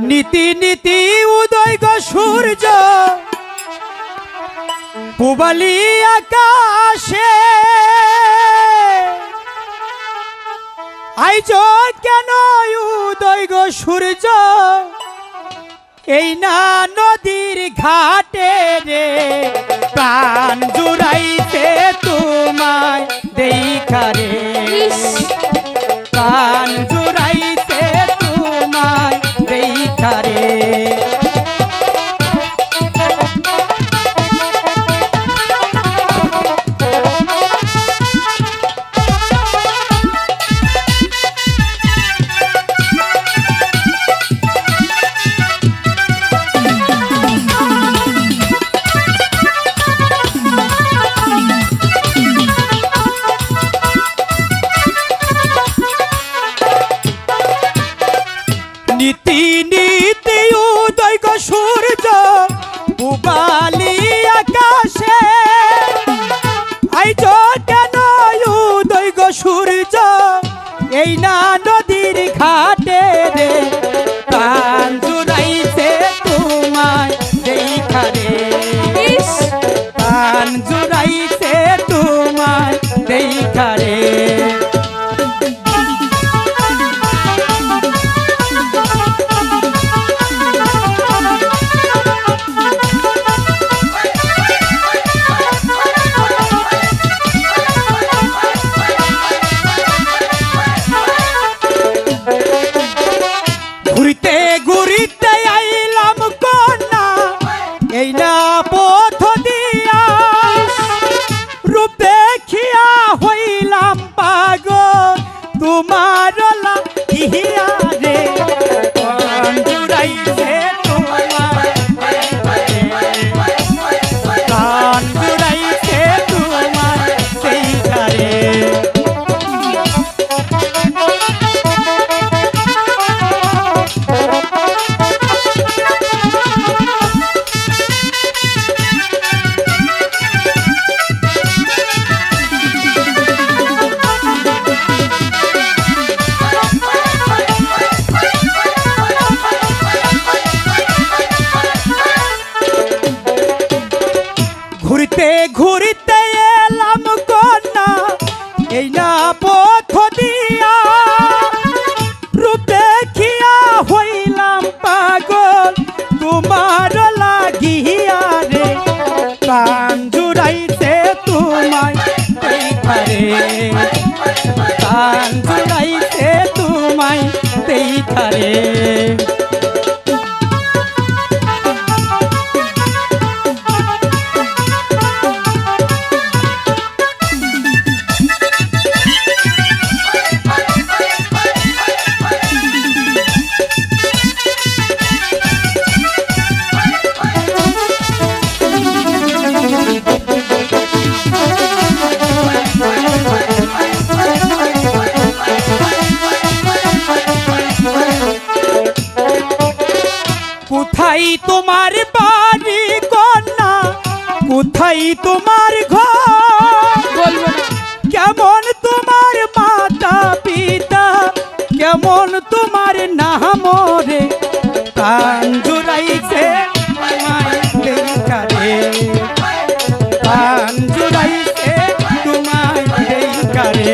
নীতি নীতি উদয় গো সূর্য পূবালি আকাশে আইজ কেন উদয় গো সূর্য এই না নদীর ঘাটে রে প্রাণ জুড়াইতে তোমায় দেখা রে প্রাণ জুড়াইতে তোমায় দেখা রে নীতি নীতি উদয় গো সূর্য পূবালি আকাশে আইজ কেন উদয় গো সূর্য এই না নদীর ঘাটে রে প্রাণ জুড়াইতে তোমায় দেখা রে প্রাণ জুড়াইতে তোমায় দেখা রে ঘুরিতে ঘুরিতে আইলাম কন্যা এই না পথ দিয়া রূপ দেখিয়া হইলাম পাগল তোমার লাগিয়া রে প্রাণ জুড়াইতে তোমায় প্রাণ জুড়াইতে তোমায় দেখা রে ঘুরিতে ঘুরিতে এলাম কন্যা এই না পথ দিয়া রূপ দেখিয়া হইলাম পাগল তোমার লাগিয়া রে প্রাণ জুড়াইতে তোমায় দেখা রে প্রাণ জুড়াইতে তোমায় দেখা রে কোথায় তোমার বাড়ি কন্যা কোথায় তোমার ঘর কেমন তোমার মাতা পিতা কেমন তোমার নাম রে প্রাণ জুড়াইতে তোমায় দেখা রে প্রাণ জুড়াইতে তোমায় দেখা রে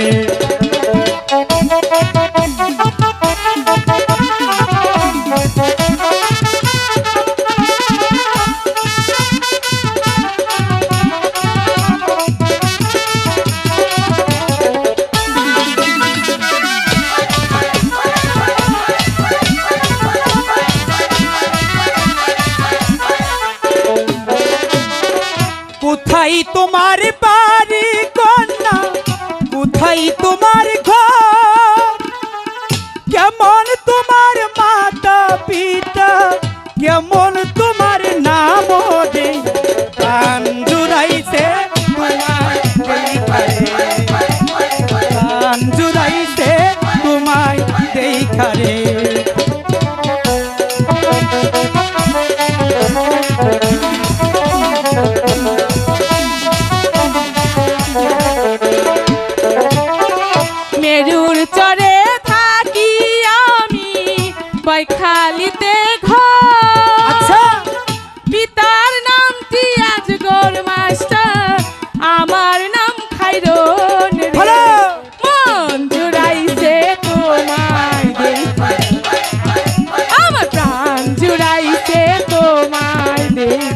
বরখালিতে ঘর আচ্ছা পিতার নামটি আজগর মাস্টার আমার নাম খাইরন রে ভালো। মন জুড়াইছে তোমায় দেখে আমার প্রাণ জুড়াইছে তোমায় দেখে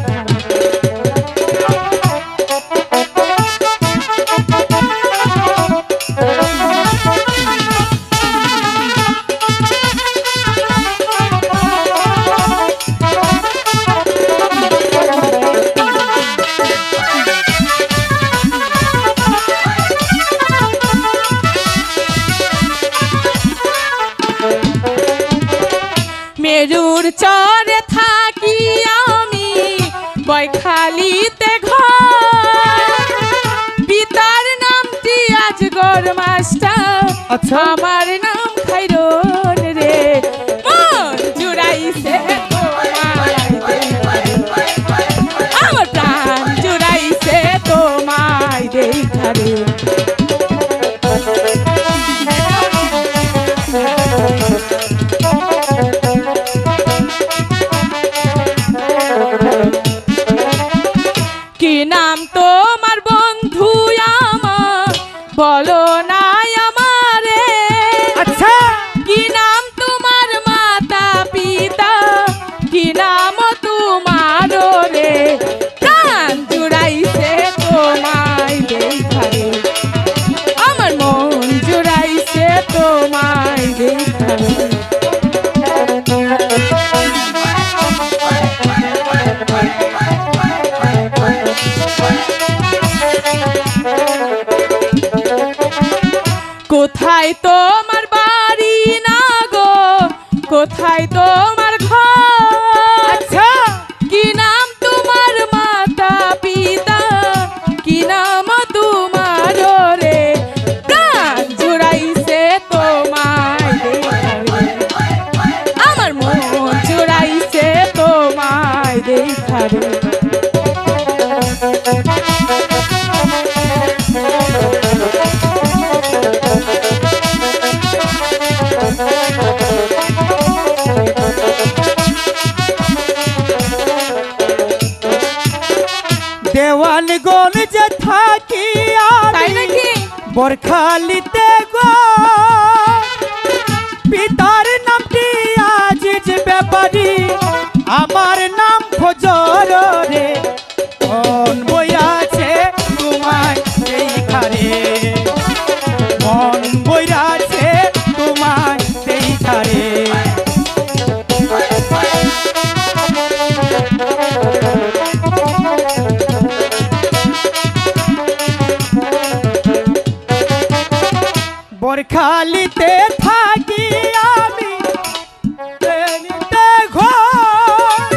মেরুর চরে থাকি আমি বৈখালিতে ঘর পিতার নামটি আজগর মাস্টার আচ্ছা। আমার নাম খাইরন রে মন জুড়াইছে তোমায় দেখে। আমার প্রাণ জুড়াইছে তোমায় দেখা রে কি নাম তোমার বন্ধু আমার বলো না আমারে আচ্ছা কি নাম তোমার মাতা পিতা কি নাম তোমার রে প্রাণ জুড়াইছে তোমায় দেখা রে আমার মন জুড়াইছে তোমায় দেখা রে কোথায় তোমার বাড়ি না গো কোথায় তোমার ঘর আচ্ছা কি নাম তোমার মাতা পিতা কি নাম তোমার রে প্রাণ জুড়াইছে তোমায় দেখা রে আমার মন জুড়াইছে তোমায় দেখা রে দেওয়ানগঞ্জ থাকি তাই আমি নাকি বরখালিতে গো পিতার নামটি আজিজ ব্যাপারী আমার নাম ফজর রে মন বইরাছে তোমায় দেখারে মন বইরাছে তোমায় দেখারে বরখালিতে থাকি আমি প্রেমিতে ঘর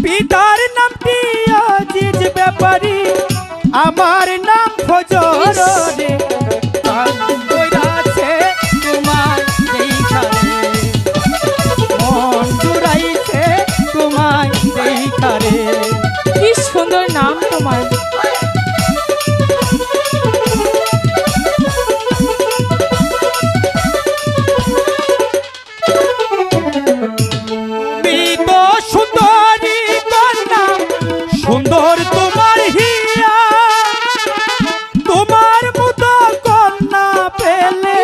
পিতার নামটি আজিজ ব্যাপারী আমার নাম ফজর রে প্রাণ বইরাছে তোমায় দেখারে মন জুড়াইছে তোমায় দেখারে কি সুন্দর নাম তোমার সুন্দরী কন্যা সুন্দর তোমার হিয়া তোমার মতো কন্যা পেলে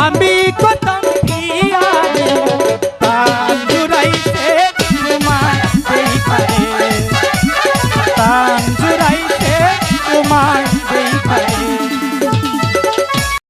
আমি কতম হিয়া প্রাণ জুড়াইছে তোমায় দেখারে প্রাণ